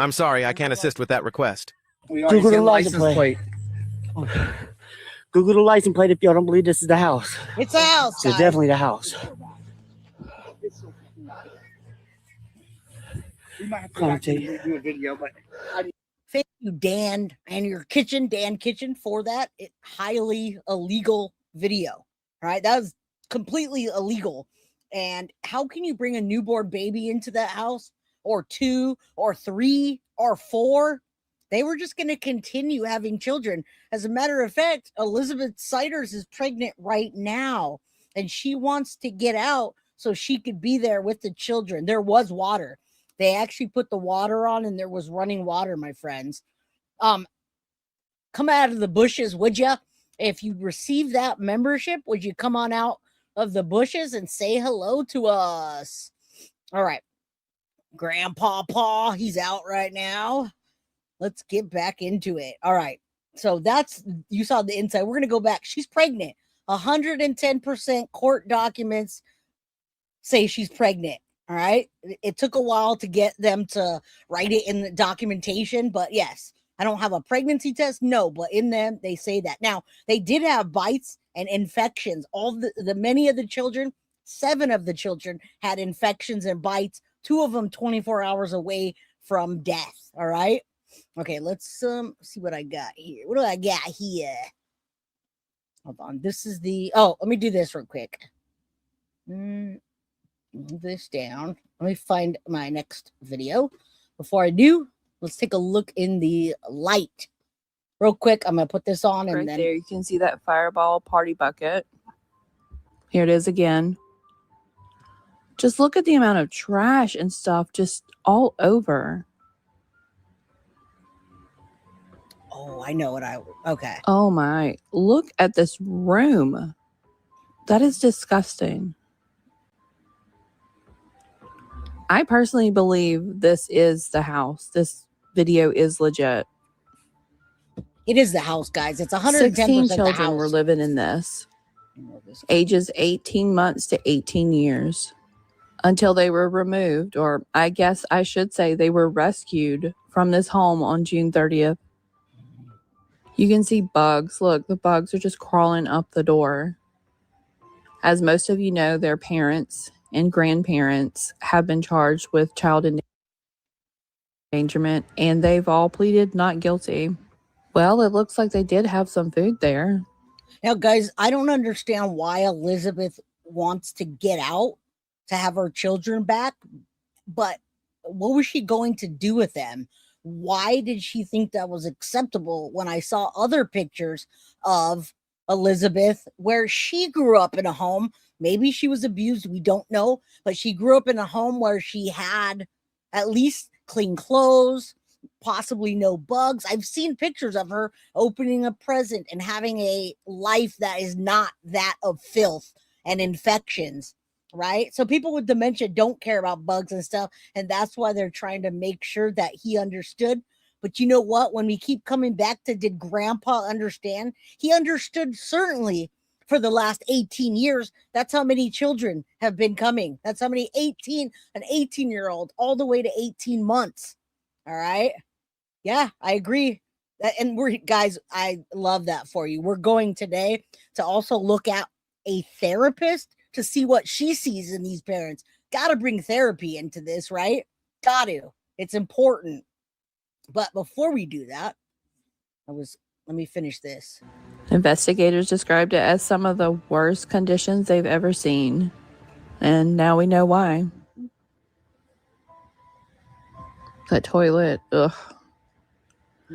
I'm sorry, I can't assist with that request. Google the license plate. Google the license plate if y'all don't believe this is the house. It's a house, It's guys. definitely the house. We might have to go back and redo a video, but Thank you, Dan, and your kitchen, Dan Kitchen, for that highly illegal video. All right, that was completely illegal. And how can you bring a newborn baby into that house, or 2, or 3, or 4? They were just going to continue having children. As a matter of fact, Elizabeth Siders is pregnant right now, and she wants to get out so she could be there with the children. There was water. They actually put the water on, and there was running water, my friends. Come out of the bushes, would you? If you receive that membership, would you come on out of the bushes and say hello to us? All right. Grandpa Paw, he's out right now. Let's get back into it. All right. So that's, you saw the inside. We're going to go back. She's pregnant. 110% court documents say she's pregnant. All right. It took a while to get them to write it in the documentation, but yes, I don't have a pregnancy test. No, but in them, they say that. Now, they did have bites and infections. All the many of the children, 7 of the children had infections and bites, 2 of them 24 hours away from death. All right. Okay, let's see what I got here. What do I got here? Hold on. This is let me do this real quick. Move this down. Let me find my next video. Before I do, let's take a look in the light. Real quick, I'm going to put this on. And right then there, you can see that Fireball party bucket. Here it is again. Just look at the amount of trash and stuff just all over. Oh, I know what okay. Oh my, look at this room. That is disgusting. I personally believe this is the house. This video is legit. It is the house, guys. It's 110% 16 the children house. were living in this. Ages 18 months to 18 years. Until they were removed, or I guess I should say they were rescued from this home on June 30th. You can see bugs. Look, the bugs are just crawling up the door. As most of you know, their parents and grandparents have been charged with child endangerment, and they've all pleaded not guilty. Well, it looks like they did have some food there. Now, guys, I don't understand why Elizabeth wants to get out to have her children back, but what was she going to do with them? Why did she think that was acceptable when I saw other pictures of Elizabeth where she grew up in a home? Maybe she was abused, we don't know, but she grew up in a home where she had at least clean clothes, possibly no bugs. I've seen pictures of her opening a present and having a life that is not that of filth and infections. Right? So people with dementia don't care about bugs and stuff. And that's why they're trying to make sure that he understood. But you know what? When we keep coming back to, did Grandpa understand? He understood certainly for the last 18 years. That's how many children have been coming. That's how many an 18-year-old all the way to 18 months. All right. Yeah, I agree. And guys, I love that for you. We're going today to also look at a therapist to see what she sees in these parents. Got to bring therapy into this, right? Got to. It's important. But before we do that, let me finish this. Investigators described it as some of the worst conditions they've ever seen. And now we know why. That toilet, ugh.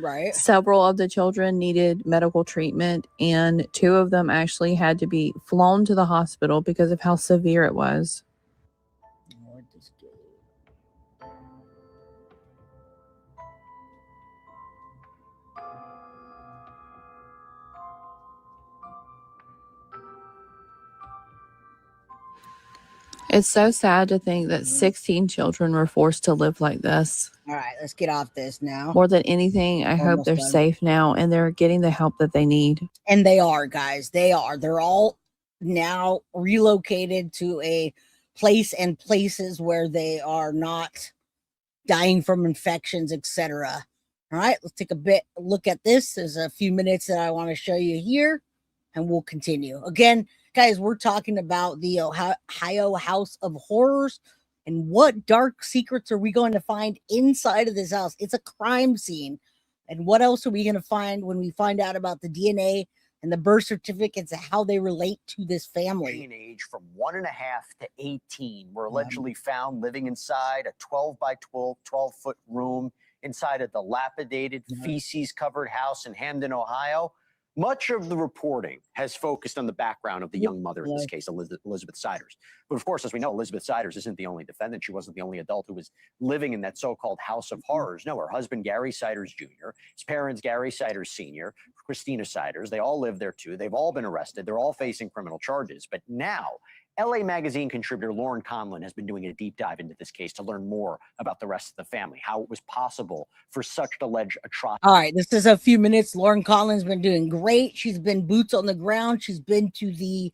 Right. Several of the children needed medical treatment, and 2 of them actually had to be flown to the hospital because of how severe it was. It's so sad to think that 16 children were forced to live like this. All right, let's get off this now. More than anything, I hope they're safe now and they're getting the help that they need. And they are, guys. They are. They're all now relocated to a place and places where they are not dying from infections, etc. All right, let's take a look at this. There's a few minutes that I want to show you here, and we'll continue. Again, guys, we're talking about the Ohio House of Horrors, and what dark secrets are we going to find inside of this house? It's a crime scene. And what else are we going to find when we find out about the DNA and the birth certificates and how they relate to this family? Age from 1.5 to 18 were allegedly found living inside a 12 by 12-foot room inside a dilapidated, feces-covered house in Hamden, Ohio. Much of the reporting has focused on the background of the young mother in this case, Elizabeth Siders. But of course, as we know, Elizabeth Siders isn't the only defendant. She wasn't the only adult who was living in that so-called house of horrors. No, her husband, Gary Siders Jr., his parents, Gary Siders Sr., Christina Siders, they all live there too. They've all been arrested. They're all facing criminal charges. But now, LA Magazine contributor Lauren Conlon has been doing a deep dive into this case to learn more about the rest of the family, how it was possible for such alleged atrocity. All right, this is a few minutes. Lauren Conlon's been doing great. She's been boots on the ground. She's been to the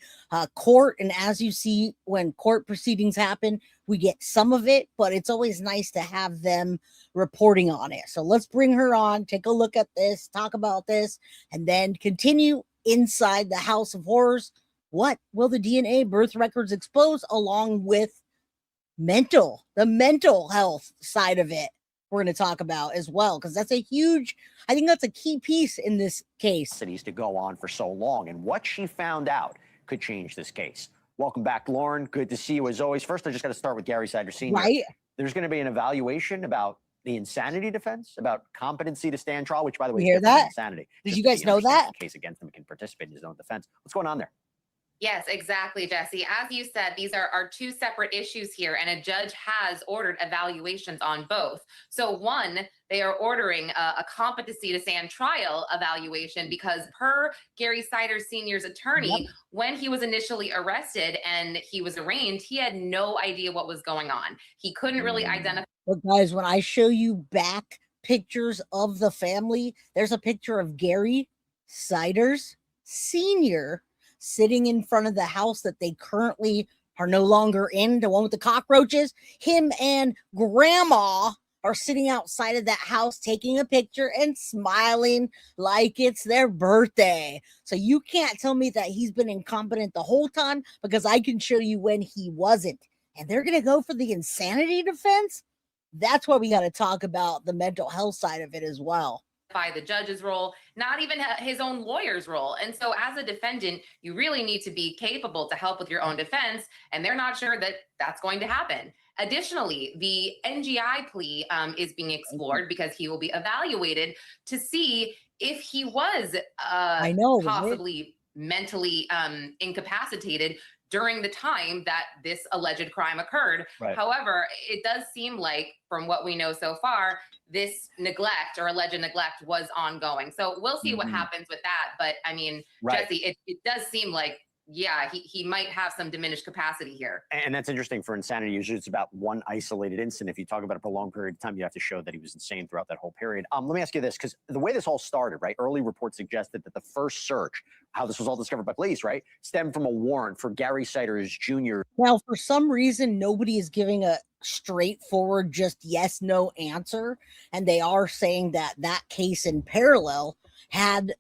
court. And as you see, when court proceedings happen, we get some of it, but it's always nice to have them reporting on it. So let's bring her on, take a look at this, talk about this, and then continue inside the House of Horrors. What will the DNA birth records expose, along with the mental health side of it? We're going to talk about as well, because that's I think that's a key piece in this case. To go on for so long, and what she found out could change this case. Welcome back, Lauren. Good to see you as always. First, I just got to start with Gary Siders Sr. Right. There's going to be an evaluation about the insanity defense, about competency to stand trial, which, by the way, You hear is different than that? insanity. Did Just you that guys he know understands that? the case against him and can participate in his own defense. What's going on there? Yes, exactly, Jesse. As you said, these are two separate issues here, and a judge has ordered evaluations on both. So one, they are ordering a competency to stand trial evaluation because per Gary Siders Sr.'s attorney, when he was initially arrested and he was arraigned, he had no idea what was going on. He couldn't really identify. But guys, when I show you back pictures of the family, there's a picture of Gary Siders Sr. sitting in front of the house that they currently are no longer in, the one with the cockroaches. Him and grandma are sitting outside of that house taking a picture and smiling like it's their birthday. So you can't tell me that he's been incompetent the whole time, because I can show you when he wasn't. And they're going to go for the insanity defense? That's why we got to talk about the mental health side of it as well. By the judge's role, not even his own lawyer's role. And so as a defendant, you really need to be capable to help with your own defense, and they're not sure that that's going to happen. Additionally, the NGI plea is being explored because he will be evaluated to see if he was possibly mentally incapacitated during the time that this alleged crime occurred. Right. However, it does seem like, from what we know so far, this neglect or alleged neglect was ongoing. So we'll see what happens with that. But I mean, Jesse, it does seem like, yeah, he might have some diminished capacity here. And that's interesting for insanity. Usually it's about one isolated incident. If you talk about it for a long period of time, you have to show that he was insane throughout that whole period. Let me ask you this, because the way this all started, right? Early reports suggested that the first search, how this was all discovered by police, right, stemmed from a warrant for Gary Siders Jr. Now, for some reason, nobody is giving a straightforward, just yes, no answer. And they are saying that that case in parallel had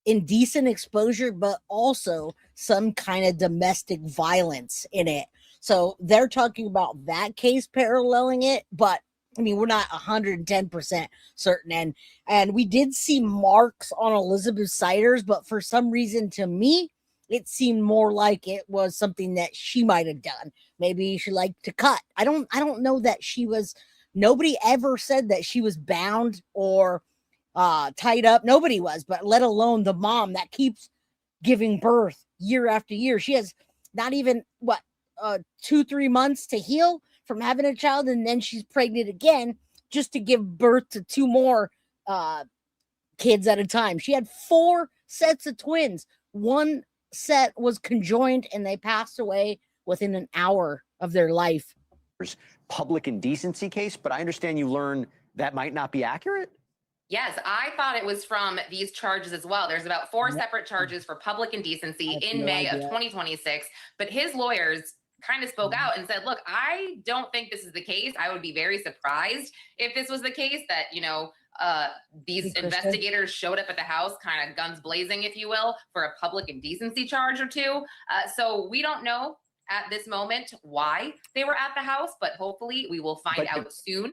indecent exposure, but also some kind of domestic violence in it. So they're talking about that case paralleling it, but I mean, we're not 110% certain. And we did see marks on Elizabeth Siders, but for some reason, to me, it seemed more like it was something that she might have done. Maybe she liked to cut. I don't know that she was. Nobody ever said that she was bound or tied up. Nobody was, but let alone the mom that keeps giving birth year after year. She has not even 2-3 months to heal from having a child, and then she's pregnant again just to give birth to 2 more kids at a time. She had 4 sets of twins. One set was conjoined, and they passed away within an hour of their life. Public indecency case, but I understand you learned that might not be accurate. Yes, I thought it was from these charges as well. There's about 4 separate charges for public indecency in May of 2026, but his lawyers kind of spoke out and said, look, I don't think this is the case. I would be very surprised if this was the case that, these Krista? investigators showed up at the house, kind of guns blazing, if you will, for a public indecency charge or two. So we don't know at this moment why they were at the house, but hopefully we will find out soon.